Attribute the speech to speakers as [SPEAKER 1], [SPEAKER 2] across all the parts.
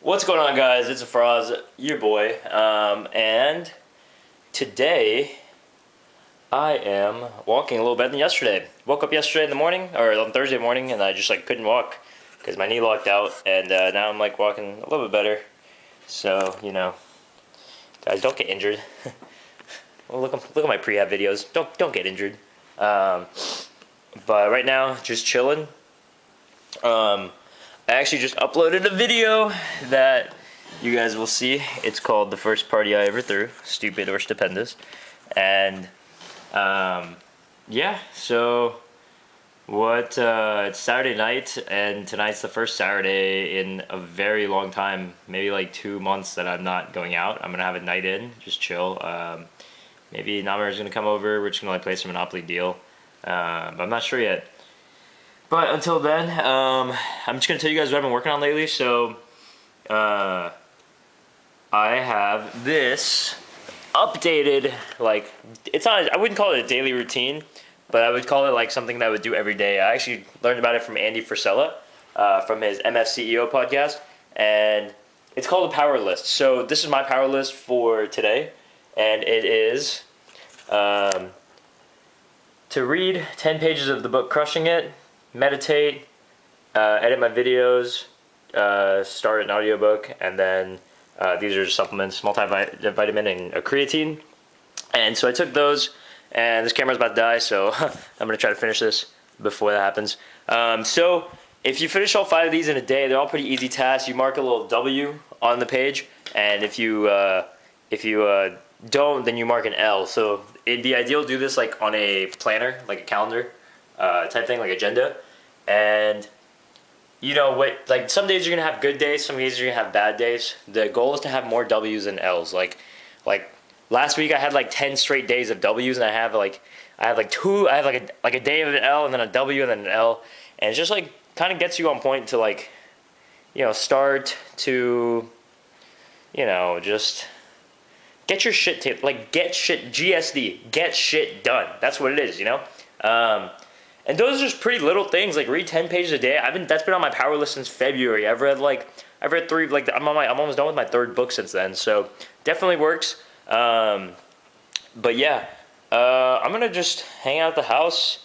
[SPEAKER 1] What's going on, guys? It's Afraz, your boy, and today I am walking a little better than yesterday. Woke up yesterday in the morning, or on Thursday morning, and I just couldn't walk because my knee locked out, and now I'm walking a little bit better. So guys, don't get injured. Well, look at my prehab videos. Don't get injured. But right now, just chilling. I actually just uploaded a video that you guys will see. It's called The First Party I Ever Threw, Stupid or Stupendous. And, yeah, so it's Saturday night, and tonight's the first Saturday in a very long time, maybe like 2 months that I'm not going out. I'm going to have a night in, just chill. Maybe Namar's going to come over, we're just going to play some Monopoly Deal. But I'm not sure yet. But until then, I'm just going to tell you guys what I've been working on lately. So, I have this updated, it's not, I wouldn't call it a daily routine, but I would call it something that I would do every day. I actually learned about it from Andy Frisella, from his MFCEO podcast, and it's called a power list. So this is my power list for today, and it is, to read 10 pages of the book Crushing It, meditate, edit my videos, start an audiobook, and then these are supplements, multivitamin and a creatine. And so I took those, and this camera's about to die, so I'm going to try to finish this before that happens. So if you finish all 5 of these in a day, they're all pretty easy tasks. You mark a little W on the page, and if you don't, then you mark an L. So it'd be ideal to do this on a planner, like a calendar type thing, like agenda. And some days you're gonna have good days, some days you're gonna have bad days. The goal is to have more W's than L's. Like last week I had 10 straight days of W's, and I have a day of an L, and then a W, and then an L, and it just kind of gets you on point to start to just get your shit taped, get shit GSD, get shit done. That's what it is, And those are just pretty little things, read 10 pages a day. That's been on my power list since February. I've read 3, I'm almost done with my 3rd book since then, so definitely works. But yeah, I'm gonna just hang out at the house.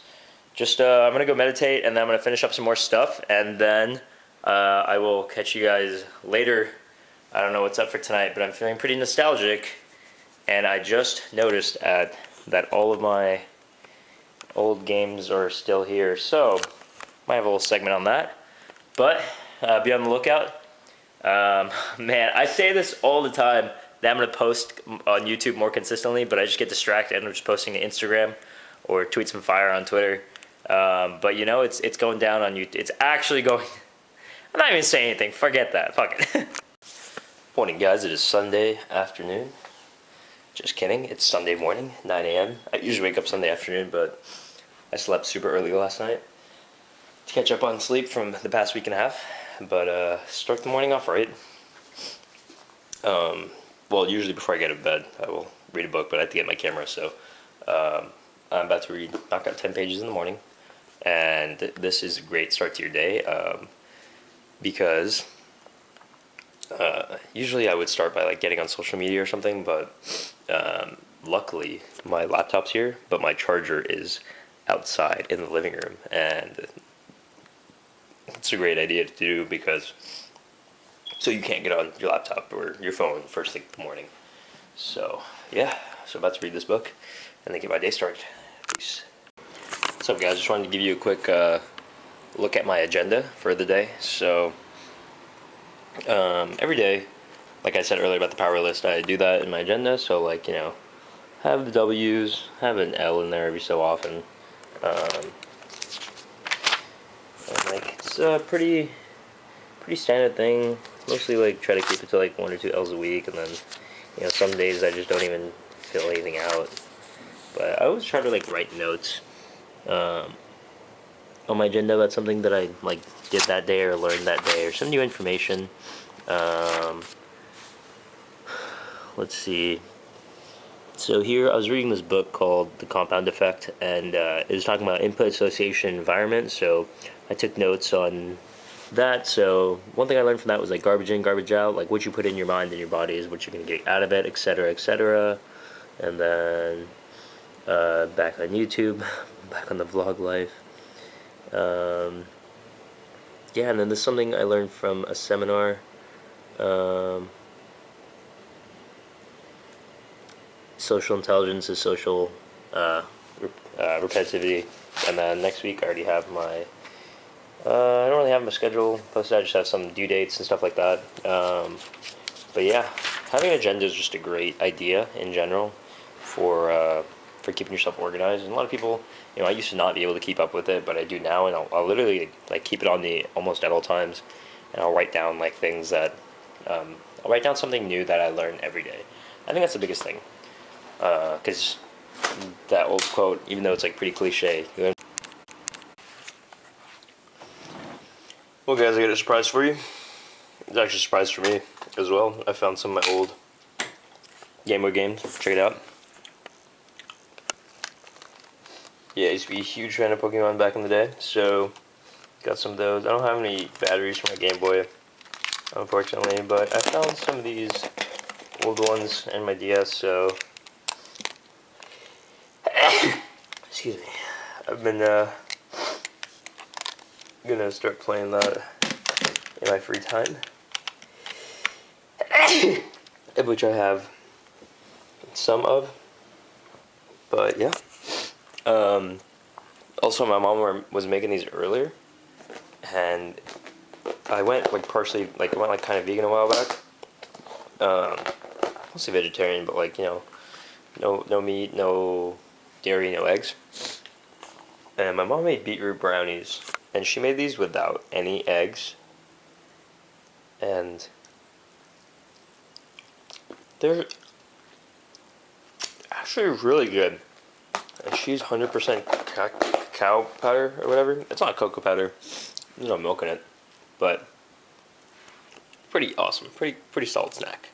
[SPEAKER 1] I'm gonna go meditate, and then I'm gonna finish up some more stuff, and then I will catch you guys later. I don't know what's up for tonight, but I'm feeling pretty nostalgic, and I just noticed that all of my old games are still here, so might have a little segment on that, but be on the lookout. Man, I say this all the time that I'm going to post on YouTube more consistently, but I just get distracted and I'm just posting to Instagram or tweet some fire on Twitter. But it's going down on YouTube. It's actually going, I'm not even saying anything, forget that, fuck it. Morning, guys, it is Sunday afternoon. Just kidding, it's Sunday morning, 9 a.m. I usually wake up Sunday afternoon, but I slept super early last night to catch up on sleep from the past week and a half. But start the morning off right. Well, usually before I get to bed, I will read a book, but I have to get my camera, so I'm about to knock out 10 pages in the morning. And this is a great start to your day, because usually I would start by getting on social media or something, but luckily my laptop's here, but my charger is outside in the living room, and it's a great idea to do because so you can't get on your laptop or your phone first thing in the morning. So yeah, so I'm about to read this book and then get my day started. Peace. What's up, guys? Just wanted to give you a quick look at my agenda for the day. So every day, like I said earlier about the power list, I do that in my agenda. So have the W's, have an L in there every so often. It's a pretty standard thing. Mostly try to keep it to 1 or 2 L's a week, and then some days I just don't even fill anything out. But I always try to write notes on my agenda about something that I did that day or learned that day or some new information. Let's see. So here I was reading this book called The Compound Effect, and it was talking about input association environment. So I took notes on that. So one thing I learned from that was like garbage in, garbage out. Like what you put in your mind and your body is what you're gonna get out of it, etc., etc. And then back on YouTube, back on the vlog life. Yeah, and then there's something I learned from a seminar. Social intelligence is social repetitivity. And then next week I already have my I don't really have my schedule posted. I just have some due dates and stuff like that. But yeah, having an agenda is just a great idea in general for keeping yourself organized. And a lot of people, you know, I used to not be able to keep up with it, but I do now, and I'll literally like keep it on the almost at all times, and I'll write down like things that I'll write down something new that I learn every day. I think that's the biggest thing, because that old quote, even though it's like pretty cliche. Well, guys, I got a surprise for you. It's actually a surprise for me as well. I found some of my old Game Boy games. Check it out. Yeah, I used to be a huge fan of Pokemon back in the day, so got some of those. I don't have any batteries for my Game Boy, unfortunately, but I found some of these old ones in my DS, so excuse me. I've been gonna start playing that in my free time, of which I have some of. But yeah. Also, my mom was making these earlier, and I went like partially, like I went like kind of vegan a while back. Mostly vegetarian, but like, you know, no meat, no dairy, no eggs. And my mom made beetroot brownies, and she made these without any eggs, and they're actually really good. And she's 100% cacao powder or whatever. It's not cocoa powder. There's no milk in it, but pretty awesome. Pretty solid snack.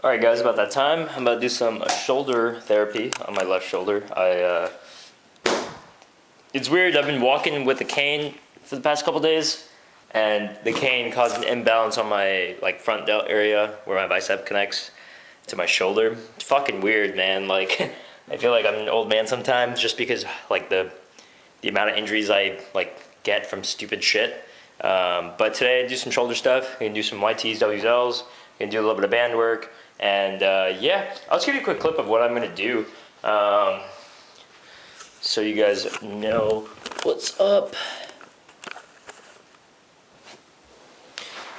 [SPEAKER 1] All right, guys, about that time. I'm about to do some shoulder therapy on my left shoulder. It's weird. I've been walking with a cane for the past couple days, and the cane caused an imbalance on my like front delt area where my bicep connects to my shoulder. It's fucking weird, man. Like. I feel like I'm an old man sometimes just because like the amount of injuries I like get from stupid shit. But today I do some shoulder stuff. I can do some YTs, WLs. I can do a little bit of band work. And yeah, I'll just give you a quick clip of what I'm going to do. So you guys know what's up.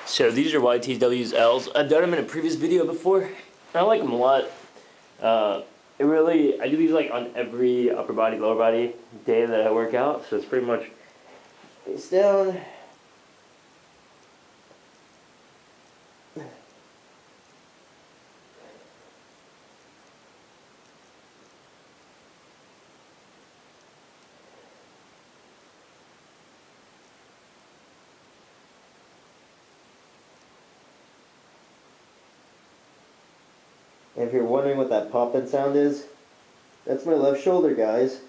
[SPEAKER 1] So these are YTs, Ws, Ls. I've done them in a previous video before. I like them a lot. I do these like on every upper body, lower body day that I work out, so it's pretty much face down. And if you're wondering what that popping sound is, that's my left shoulder, guys.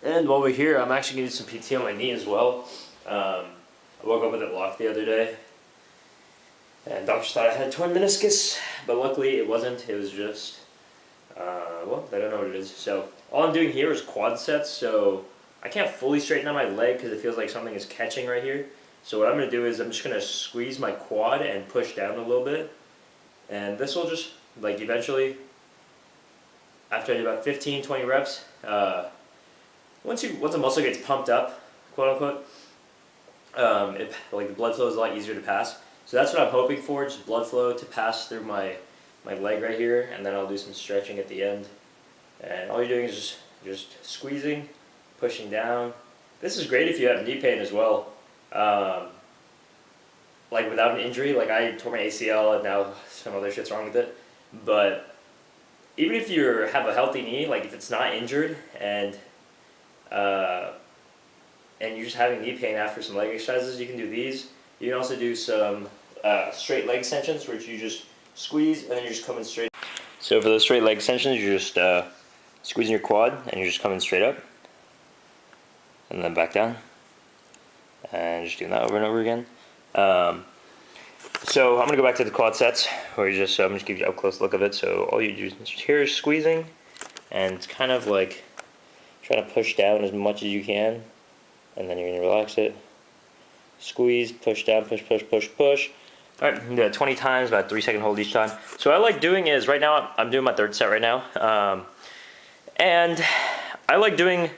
[SPEAKER 1] And while we're here, I'm actually going to do some PT on my knee as well. I woke up with it locked the other day, and doctors thought I had torn meniscus, but luckily it wasn't. It was just well, I don't know what it is. So all I'm doing here is quad sets, so I can't fully straighten out my leg because it feels like something is catching right here. So what I'm going to do is I'm just going to squeeze my quad and push down a little bit. And this will just, like eventually, after I do about 15, 20 reps, once a muscle gets pumped up, quote unquote, like the blood flow is a lot easier to pass. So that's what I'm hoping for, just blood flow to pass through my leg right here, and then I'll do some stretching at the end. And all you're doing is just squeezing, pushing down. This is great if you have knee pain as well. Like without an injury, like I tore my ACL and now some other shit's wrong with it. But even if you have a healthy knee, like if it's not injured and you're just having knee pain after some leg exercises, you can do these. You can also do some straight leg extensions, which you just squeeze and then you're just coming straight. So for those straight leg extensions, you're just squeezing your quad and you're just coming straight up and then back down, and just doing that over and over again. So I'm gonna go back to the quad sets where you just, I'm just give you an up close look of it. So all you do here is squeezing, and it's kind of like trying to push down as much as you can, and then you're gonna relax it. Squeeze, push down, push, push, push, push. All right, do that 20 times, about 3-second hold each time. So what I like doing is, right now I'm doing my third set right now, and I like doing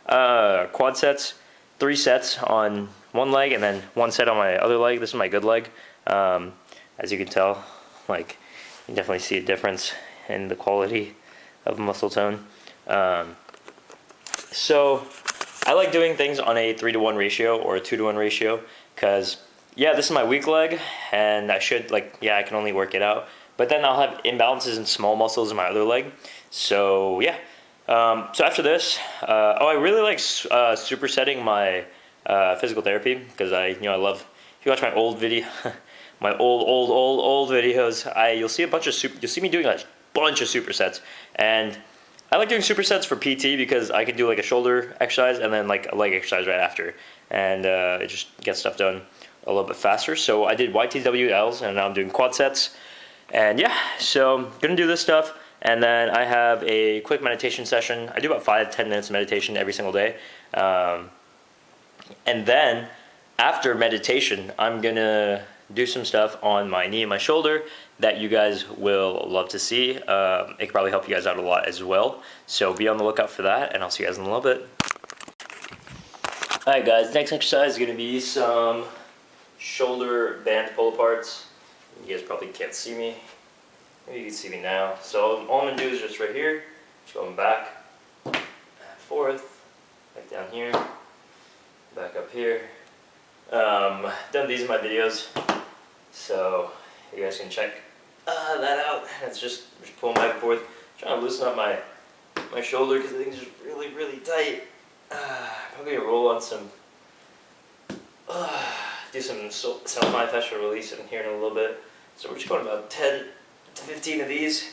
[SPEAKER 1] quad sets, 3 sets on one leg and then 1 set on my other leg. This is my good leg. As you can tell, like, you can definitely see a difference in the quality of muscle tone. So I like doing things on a 3-to-1 ratio or a 2-to-1 ratio, because yeah, this is my weak leg and I should, like, yeah, I can only work it out, but then I'll have imbalances in small muscles in my other leg. So yeah, so after this, I really like supersetting my physical therapy, because I love, if you watch my old video, my old videos, you'll see you'll see me doing a bunch of supersets, and I like doing supersets for PT because I can do like a shoulder exercise and then like a leg exercise right after, and it just gets stuff done a little bit faster. So I did YTWLs and now I'm doing quad sets, and yeah, so I'm gonna do this stuff. And then I have a quick meditation session. I do about 5-10 minutes of meditation every single day. And then after meditation, I'm gonna do some stuff on my knee and my shoulder that you guys will love to see. It could probably help you guys out a lot as well. So be on the lookout for that, and I'll see you guys in a little bit. All right, guys, next exercise is gonna be some shoulder band pull aparts. You guys probably can't see me. Maybe you can see me now. So all I'm gonna do is just right here, just going back, forth, back down here, back up here. Done these in my videos, so you guys can check that out. It's just pulling back and forth, trying to loosen up my shoulder because the thing's just really tight. Probably gonna roll on some, do some self-myofascial release in here in a little bit. So we're just going about 10 to 15 of these,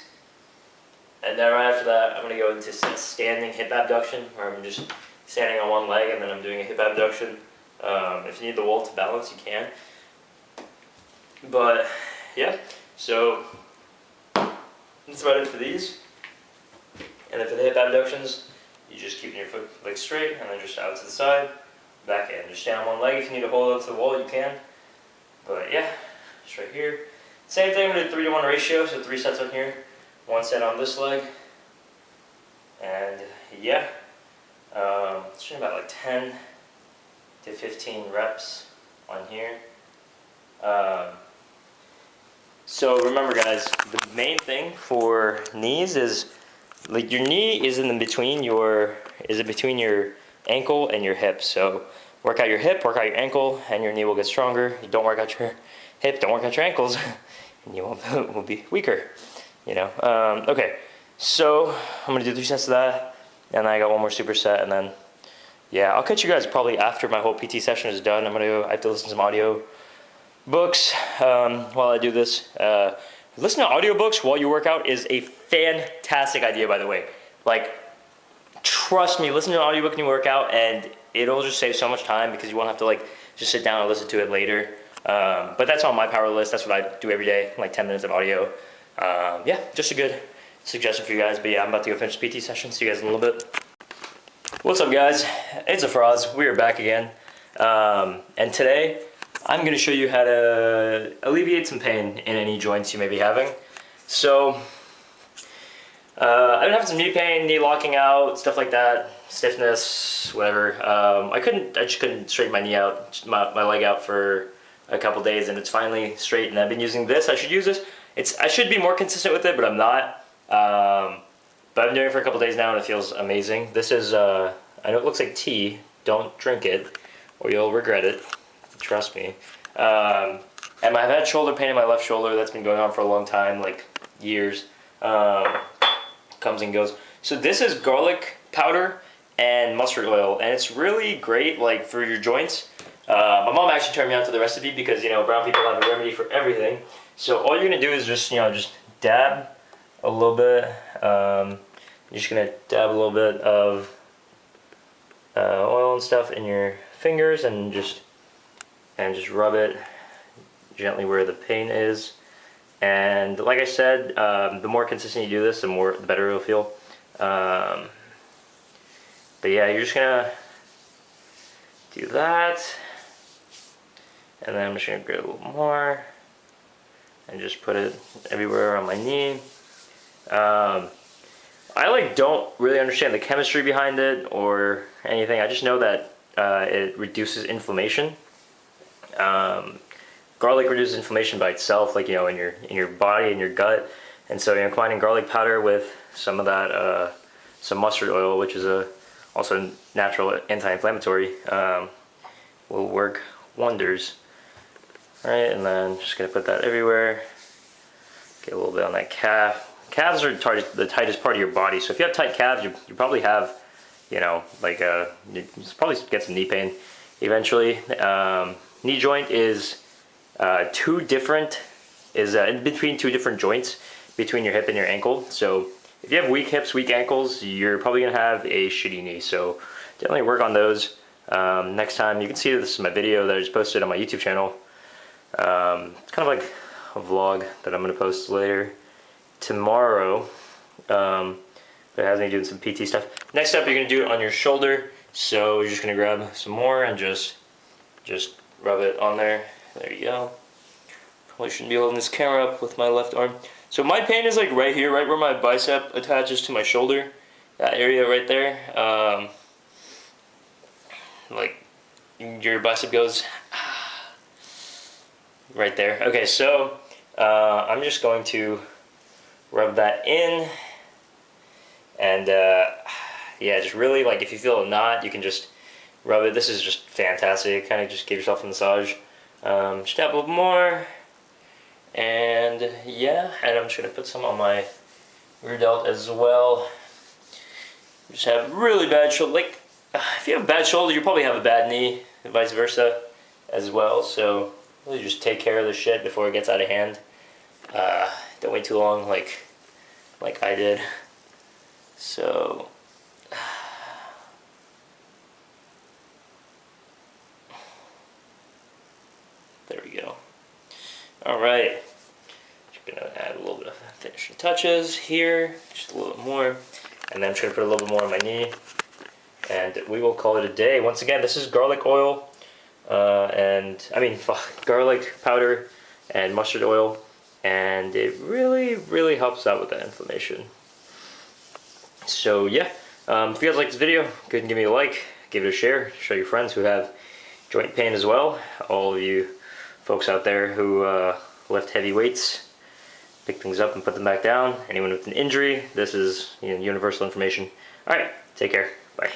[SPEAKER 1] and then right after that I'm going to go into standing hip abduction, where I'm just standing on one leg and then I'm doing a hip abduction. If you need the wall to balance, you can, but yeah, so that's about it for these. And then for the hip abductions, you just keep your leg straight and then just out to the side, back in, just stand on one leg. If you need to hold it to the wall, you can, but yeah, just right here. Same thing, we're going to do 3-to-1 ratio, so 3 sets on here, 1 set on this leg, and yeah, it's about like 10 to 15 reps on here. So remember, guys, the main thing for knees is, like, your knee is in between your ankle and your hip. So work out your hip, work out your ankle, and your knee will get stronger. You don't work out your hip, don't work out your ankles, and you will be weaker, you know. Okay, so I'm gonna do 3 sets of that, and then I got 1 more superset, and then yeah, I'll catch you guys probably after my whole PT session is done. I have to listen to some audio books while I do this. Listen to audiobooks while you work out is a fantastic idea, by the way. Like, trust me, listen to an audiobook when you work out, and it'll just save so much time because you won't have to, like, just sit down and listen to it later. But that's on my power list. That's what I do every day, like 10 minutes of audio. Yeah, just a good suggestion for you guys. But yeah, I'm about to go finish the PT session. See you guys in a little bit. What's up, guys? It's the Frauds. We are back again. And today, I'm going to show you how to alleviate some pain in any joints you may be having. So, I've been having some knee pain, knee locking out, stuff like that, stiffness, whatever. I just couldn't straighten my knee out, my leg out for a couple days, and it's finally straight. And I've been using this. I should use this. I should be more consistent with it, but I'm not. But I've been doing it for a couple days now, and it feels amazing. This is, I know it looks like tea. Don't drink it, or you'll regret it. Trust me. And I've had shoulder pain in my left shoulder that's been going on for a long time, like years. Comes and goes. So this is garlic powder and mustard oil, and it's really great, like, for your joints. My mom actually turned me on to the recipe because, you know, brown people have a remedy for everything. So all you're gonna do is just, you know, just dab a little bit. You're just gonna dab a little bit of oil and stuff in your fingers and just rub it gently where the pain is. And like I said, the more consistent you do this, the better it'll feel. But yeah, you're just gonna do that, and then I'm just gonna grab a little more and just put it everywhere on my knee. I don't really understand the chemistry behind it or anything. I just know that it reduces inflammation. Garlic reduces inflammation by itself, like, you know, in your body and your gut. And so, you know, combining garlic powder with some of that, some mustard oil, which is also natural anti-inflammatory, will work wonders. All right, and then just gonna put that everywhere. Get a little bit on that calf. Calves are the tightest part of your body, so if you have tight calves, you probably have, you know, like you probably get some knee pain eventually. Knee joint is in between two different joints between your hip and your ankle. So if you have weak hips, weak ankles, you're probably gonna have a shitty knee. So definitely work on those. Next time, you can see this is my video that I just posted on my YouTube channel. It's kind of like a vlog that I'm gonna post later tomorrow. But it has me doing some PT stuff. Next up, you're gonna do it on your shoulder. So you're just gonna grab some more and just rub it on there. There you go. Probably shouldn't be holding this camera up with my left arm. So my pain is like right here, right where my bicep attaches to my shoulder. That area right there. Like your bicep goes right there. Okay, so I'm just going to rub that in. And yeah, just really, like, if you feel a knot, you can just rub it. This is just fantastic. Kind of just give yourself a massage. Just tap a little more. And yeah, and I'm just going to put some on my rear delt as well. Just have really bad shoulder. Like, if you have a bad shoulder, you probably have a bad knee, and vice versa as well. So really just take care of the shit before it gets out of hand. Don't wait too long like I did. So there we go. All right, just gonna add a little bit of finishing touches here, just a little bit more, and then I'm just gonna put a little bit more on my knee, and we will call it a day. Once again, this is garlic oil, garlic powder and mustard oil, and it really helps out with that inflammation. So yeah, if you guys like this video, go ahead and give me a like, give it a share, show your friends who have joint pain as well. All of you folks out there who lift heavy weights, pick things up and put them back down. Anyone with an injury, this is, you know, universal information. All right, take care. Bye.